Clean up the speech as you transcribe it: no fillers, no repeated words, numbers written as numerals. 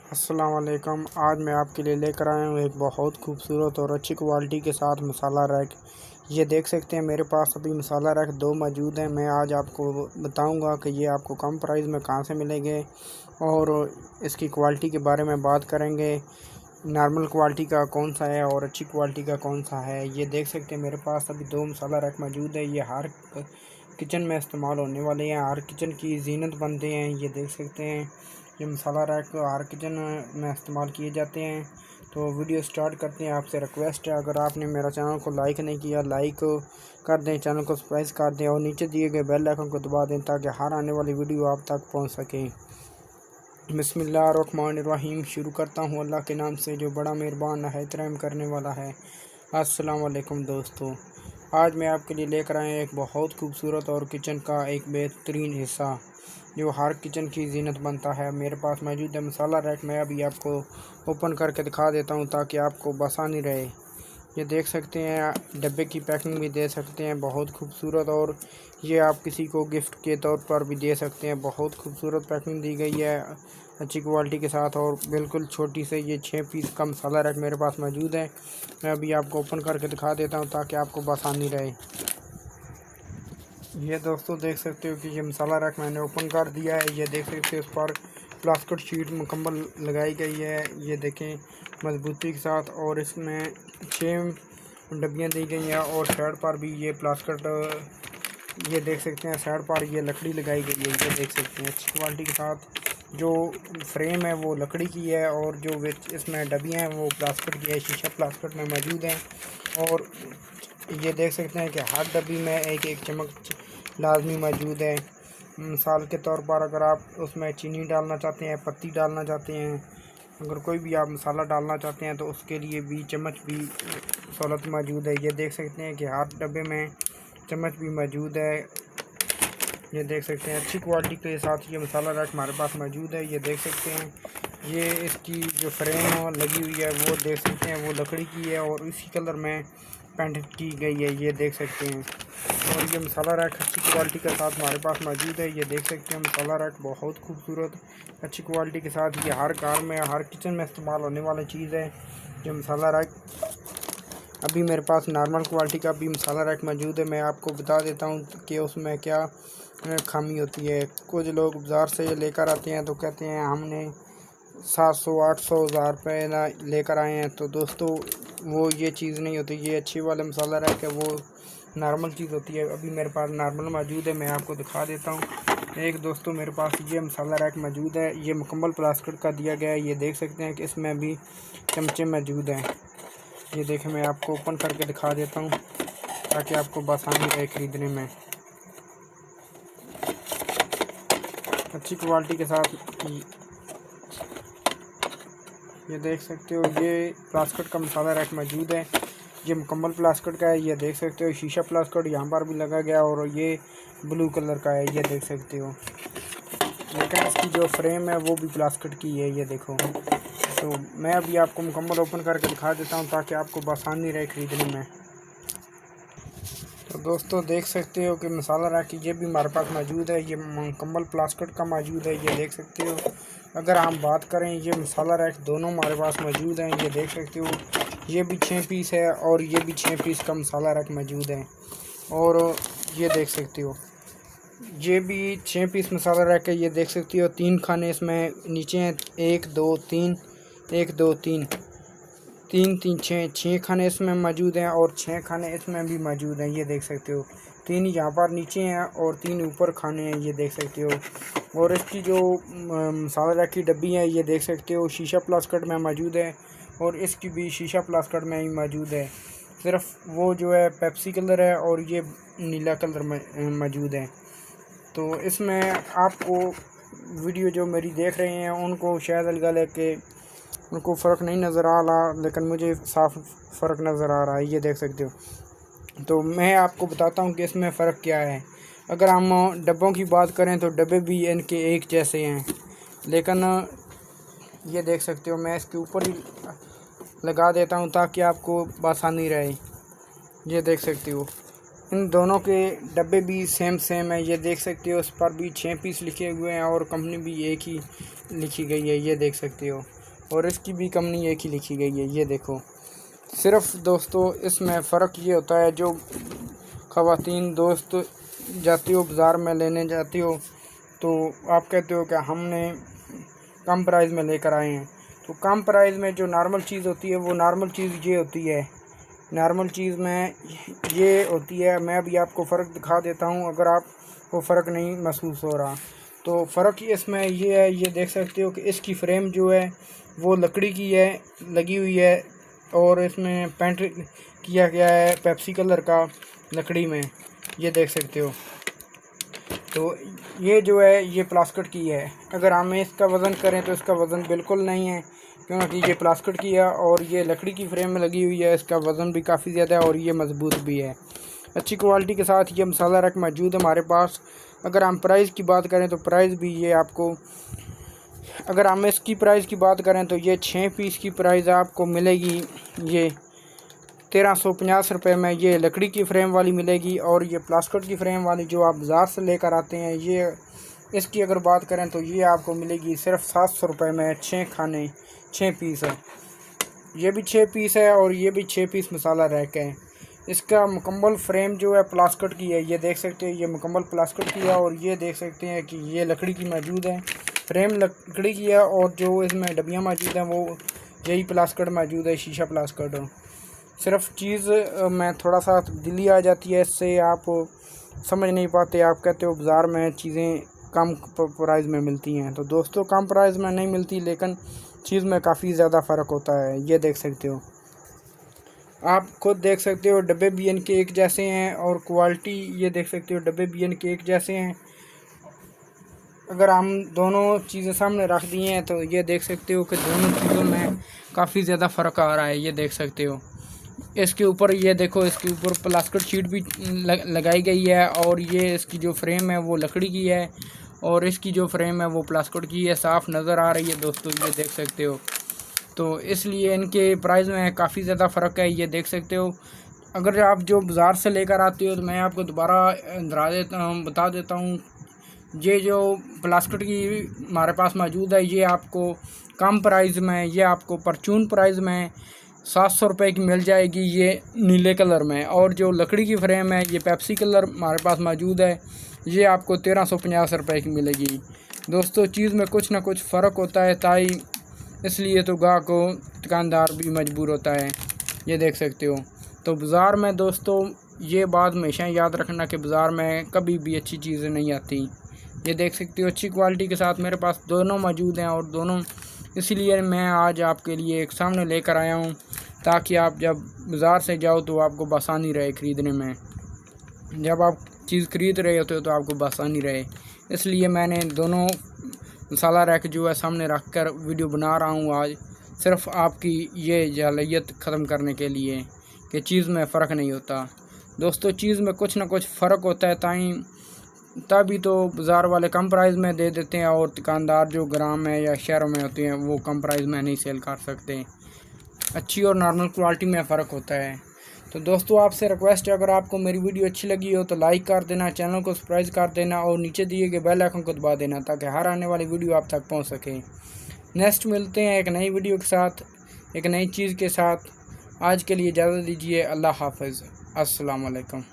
अस्सलाम वालेकुम। आज मैं आपके लिए लेकर आया हूँ एक बहुत खूबसूरत और अच्छी क्वालिटी के साथ मसाला रैक। ये देख सकते हैं मेरे पास अभी मसाला रैक दो मौजूद हैं। मैं आज आपको बताऊंगा कि ये आपको कम प्राइस में कहाँ से मिलेंगे और इसकी क्वालिटी के बारे में बात करेंगे। नॉर्मल क्वालिटी का कौन सा है और अच्छी क्वालिटी का कौन सा है। ये देख सकते हैं मेरे पास अभी दो मसाला रैक मौजूद है। ये हर किचन में इस्तेमाल होने वाले हैं, हर किचन की जीनत बनते हैं। ये देख सकते हैं ये मसाला रैक हर किचन में इस्तेमाल किए जाते हैं। तो वीडियो स्टार्ट करते हैं। आपसे रिक्वेस्ट है, अगर आपने मेरा चैनल को लाइक नहीं किया, लाइक कर दें, चैनल को सब्सक्राइब कर दें और नीचे दिए गए बेल आइकन को दबा दें ताकि हर आने वाली वीडियो आप तक पहुंच सके। बिस्मिल्लाहिर्रहमानिर्रहीम। शुरू करता हूँ अल्लाह के नाम से जो बड़ा मेहरबान नहायत रहम करने वाला है। अस्सलाम वालेकुम दोस्तों, आज मैं आपके लिए लेकर आया एक बहुत खूबसूरत और किचन का एक बेहतरीन हिस्सा जो हर किचन की जीनत बनता है। मेरे पास मौजूद है मसाला रैक। मैं अभी आपको ओपन करके दिखा देता हूँ ताकि आपको आसानी रहे। ये देख सकते हैं, डब्बे की पैकिंग भी दे सकते हैं, बहुत खूबसूरत। और ये आप किसी को गिफ्ट के तौर पर भी दे सकते हैं। बहुत खूबसूरत पैकिंग दी गई है अच्छी क्वालिटी के साथ और बिल्कुल छोटी से ये 6 पीस का मसाला रैक मेरे पास मौजूद है। मैं अभी आपको ओपन करके दिखा देता हूँ ताकि आपको आसानी रहे। ये दोस्तों देख सकते हो कि ये मसाला रैक मैंने ओपन कर दिया है। ये देख सकते हो इस पर प्लास्टिक शीट मुकम्मल लगाई गई है। ये देखें मजबूती के साथ। और इसमें 6 डब्बियाँ दी गई हैं और साइड पर भी ये प्लास्टिक, ये देख सकते हैं साइड पर ये लकड़ी लगाई गई है। ये देख सकते हैं अच्छी क्वालिटी के साथ। जो फ्रेम है वो लकड़ी की है और जो इसमें डब्बियाँ हैं वो प्लास्टिक की है, शीशा प्लास्टिक में मौजूद है। और ये देख सकते हैं कि हर डब्बी में एक एक चम्मच लाजमी मौजूद है। मिसाल के तौर पर अगर आप उसमें चीनी डालना चाहते हैं, पत्ती डालना चाहते हैं, अगर कोई भी आप मसाला डालना चाहते हैं तो उसके लिए भी चम्मच भी सहूलत मौजूद है। ये देख सकते हैं कि हर डब्बे में चम्मच भी मौजूद है। ये देख सकते हैं अच्छी क्वालिटी के साथ ये मसाला रैक हमारे पास मौजूद है। ये देख सकते हैं ये इसकी जो फ्रेम लगी हुई है वो देख सकते हैं वो लकड़ी की है और इसी कलर में पेंट की गई है। ये देख सकते हैं और ये मसाला रैक अच्छी क्वालिटी के साथ हमारे पास मौजूद है। ये देख सकते हैं मसाला रैक बहुत खूबसूरत अच्छी क्वालिटी के साथ ये हर कार में हर किचन में इस्तेमाल होने वाली चीज़ है। ये मसाला रैक अभी मेरे पास नॉर्मल क्वालिटी का भी मसाला रैक मौजूद है। मैं आपको बता देता हूँ कि उसमें क्या खामी होती है। कुछ लोग बाज़ार से लेकर आते हैं तो कहते हैं हमने 700 800 हज़ार रुपये ना लेकर आए हैं। तो दोस्तों वो ये चीज़ नहीं होती। ये अच्छी वाला मसाला रैक है वो नॉर्मल चीज़ होती है। अभी मेरे पास नॉर्मल मौजूद है, मैं आपको दिखा देता हूँ। एक दोस्तों मेरे पास ये मसाला रैक मौजूद है। ये मुकम्मल प्लास्टिक का दिया गया है। ये देख सकते हैं कि इसमें भी चमचे मौजूद हैं। ये देखें मैं आपको ओपन करके दिखा देता हूँ ताकि आपको आसानी रहे ख़रीदने में। अच्छी क्वालिटी के साथ ये देख सकते हो ये प्लास्टिक का मसाला रैक मौजूद है। ये मुकम्मल प्लास्टिक का है। ये देख सकते हो शीशा प्लास्टिक यहाँ पर भी लगा गया और ये ब्लू कलर का है। ये देख सकते हो, लेकिन इसकी जो फ्रेम है वो भी प्लास्टिक की है। ये देखो, तो मैं अभी आपको मुकम्मल ओपन करके दिखा देता हूँ ताकि आपको आसानी रहे ख़रीदने में। तो दोस्तों देख सकते हो कि मसाला रैक ये भी हमारे पास मौजूद है। ये मुकम्मल प्लास्टिक का मौजूद है। ये देख सकते हो, अगर हम बात करें ये मसाला रैक दोनों हमारे पास मौजूद हैं। ये देख सकते हो ये भी 6 पीस है और ये भी 6 पीस का मसाला रैक मौजूद है। और ये देख सकते हो ये भी 6 पीस मसाला रैक है। ये देख सकते हो 3 खाने इसमें नीचे हैं, 1 2 3 1 2 3 3 3 6 खाने इसमें मौजूद हैं और 6 खाने इसमें भी मौजूद हैं। ये देख सकते हो 3 यहाँ पर नीचे हैं और 3 ऊपर खाने हैं। ये देख सकते हो, और इसकी जो मसाला रैक की डब्बी है ये देख सकते हो शीशा प्लास्टिक में मौजूद है और इसकी भी शीशा प्लास्टिक में ही मौजूद है। सिर्फ वो जो है पेप्सी कलर है और ये नीला कलर में मौजूद है। तो इसमें आपको वीडियो जो मेरी देख रहे हैं उनको शायद लगा कि उनको फ़र्क नहीं नज़र आ रहा, लेकिन मुझे साफ फ़र्क नज़र आ रहा है। ये देख सकते हो, तो मैं आपको बताता हूँ कि इसमें फ़र्क क्या है। अगर हम डब्बों की बात करें तो डब्बे भी इनके एक जैसे हैं, लेकिन ये देख सकते हो मैं इसके ऊपर ही लगा देता हूँ ताकि आपको आसानी रहे। ये देख सकते हो इन दोनों के डब्बे भी सेम है, ये देख सकते हो। उस पर भी 6 पीस लिखे हुए हैं और कंपनी भी एक ही लिखी गई है, ये देख सकते हो। और इसकी भी कंपनी एक ही लिखी गई है, ये देखो। सिर्फ दोस्तों इसमें फ़र्क ये होता है, जो ख़वातीन दोस्त जाती हो बाज़ार में लेने जाती हो तो आप कहते हो कि हमने कम प्राइस में लेकर आए हैं, तो कम प्राइस में जो नॉर्मल चीज़ होती है वो नॉर्मल चीज़ ये होती है। नॉर्मल चीज़ में ये होती है, मैं अभी आपको फ़र्क दिखा देता हूँ अगर आपको फ़र्क नहीं महसूस हो रहा तो। फ़र्क इसमें ये है, ये देख सकते हो कि इसकी फ्रेम जो है वो लकड़ी की है, लगी हुई है, और इसमें पेंट किया गया है पेप्सी कलर का लकड़ी में, ये देख सकते हो। तो ये जो है ये प्लास्टिक की है। अगर हम इसका वज़न करें तो इसका वज़न बिल्कुल नहीं है, क्योंकि ये प्लास्टिक की है और ये लकड़ी की फ्रेम में लगी हुई है। इसका वज़न भी काफ़ी ज़्यादा है और ये मज़बूत भी है। अच्छी क्वालिटी के साथ ये मसाला रैक मौजूद है हमारे पास। अगर हम प्राइस की बात करें तो प्राइस भी ये आपको, अगर हम इसकी प्राइस की बात करें तो ये 6 पीस की प्राइस आपको मिलेगी ये 1350 रुपये में। ये लकड़ी की फ्रेम वाली मिलेगी और ये प्लास्टिक की फ्रेम वाली जो आप बाज़ार से लेकर आते हैं, ये इसकी अगर बात करें तो ये आपको मिलेगी सिर्फ 700 रुपये में। 6 पीस है, ये भी 6 पीस है और ये भी 6 पीस मसाला रैक है। इसका मुकम्मल फ्रेम जो है प्लास्टिक की है, ये देख सकते हैं, ये मुकम्मल प्लास्टिक की है। और ये देख सकते हैं कि ये लकड़ी की मौजूद है, फ्रेम लकड़ी की है और जो इसमें डब्बियाँ मौजूद हैं वो यही प्लास्टिक मौजूद है, शीशा प्लास्टिक। सिर्फ चीज़ में थोड़ा सा तब्दीली आ जाती है, इससे आप समझ नहीं पाते। आप कहते हो बाज़ार में चीज़ें कम प्राइस में मिलती हैं, तो दोस्तों कम प्राइस में नहीं मिलती, लेकिन चीज़ में काफ़ी ज़्यादा फ़र्क होता है, ये देख सकते हो। आप खुद देख सकते हो डब्बे भी इनके एक जैसे हैं और क्वालिटी ये देख सकते हो, डब्बे भी इनके एक जैसे हैं। अगर हम दोनों चीज़ें सामने रख दिए हैं तो ये देख सकते हो कि दोनों चीज़ों में काफ़ी ज़्यादा फ़र्क आ रहा है, ये देख सकते हो। इसके ऊपर ये देखो, इसके ऊपर प्लास्टिक शीट भी लगाई गई है और ये इसकी जो फ्रेम है वो लकड़ी की है और इसकी जो फ्रेम है वो प्लास्टिक की है, साफ़ नज़र आ रही है दोस्तों, ये देख सकते हो। तो इसलिए इनके प्राइस में काफ़ी ज़्यादा फ़र्क है, ये देख सकते हो। अगर आप जो बाज़ार से लेकर आते हो तो मैं आपको दोबारा बता देता हूँ, ये जो प्लास्टिक की हमारे पास मौजूद है ये आपको कम प्राइस में, ये आपको परचून प्राइस में 700 रुपये की मिल जाएगी, ये नीले कलर में। और जो लकड़ी की फ्रेम है ये पेप्सी कलर हमारे पास मौजूद है, ये आपको 1350 रुपये की मिलेगी। दोस्तों चीज़ में कुछ ना कुछ फ़र्क होता है, ताई इसलिए तो गाहक को दुकानदार भी मजबूर होता है, ये देख सकते हो। तो बाज़ार में दोस्तों ये बात हमेशा याद रखना कि बाज़ार में कभी भी अच्छी चीज़ें नहीं आती, ये देख सकते हो। अच्छी क्वालिटी के साथ मेरे पास दोनों मौजूद हैं और दोनों, इसलिए मैं आज आपके लिए एक सामने लेकर आया हूँ, ताकि आप जब बाज़ार से जाओ तो आपको आसानी रहे ख़रीदने में। जब आप चीज़ ख़रीद रहे होते हो तो आपको आसानी रहे, इसलिए मैंने दोनों मसाला रैक जो है सामने रख कर वीडियो बना रहा हूँ आज, सिर्फ़ आपकी ये जाहलियत ख़त्म करने के लिए कि चीज़ में फ़र्क नहीं होता। दोस्तों चीज़ में कुछ ना कुछ फ़र्क होता है, तभी तो बाज़ार वाले कम प्राइस में दे देते हैं और दुकानदार जो ग्राम में या शहरों में होते हैं वो कम प्राइस में नहीं सेल कर सकते। अच्छी और नॉर्मल क्वालिटी में फ़र्क होता है। तो दोस्तों आपसे रिक्वेस्ट है, अगर आपको मेरी वीडियो अच्छी लगी हो तो लाइक कर देना, चैनल को सब्सक्राइब कर देना और नीचे दिए गए बेल आइकन को दबा देना, ताकि हर आने वाली वीडियो आप तक पहुंच सके। नेक्स्ट मिलते हैं एक नई वीडियो के साथ, एक नई चीज़ के साथ। आज के लिए इजाज़त दीजिए, अल्लाह हाफ़िज़, अस्सलाम वालेकुम।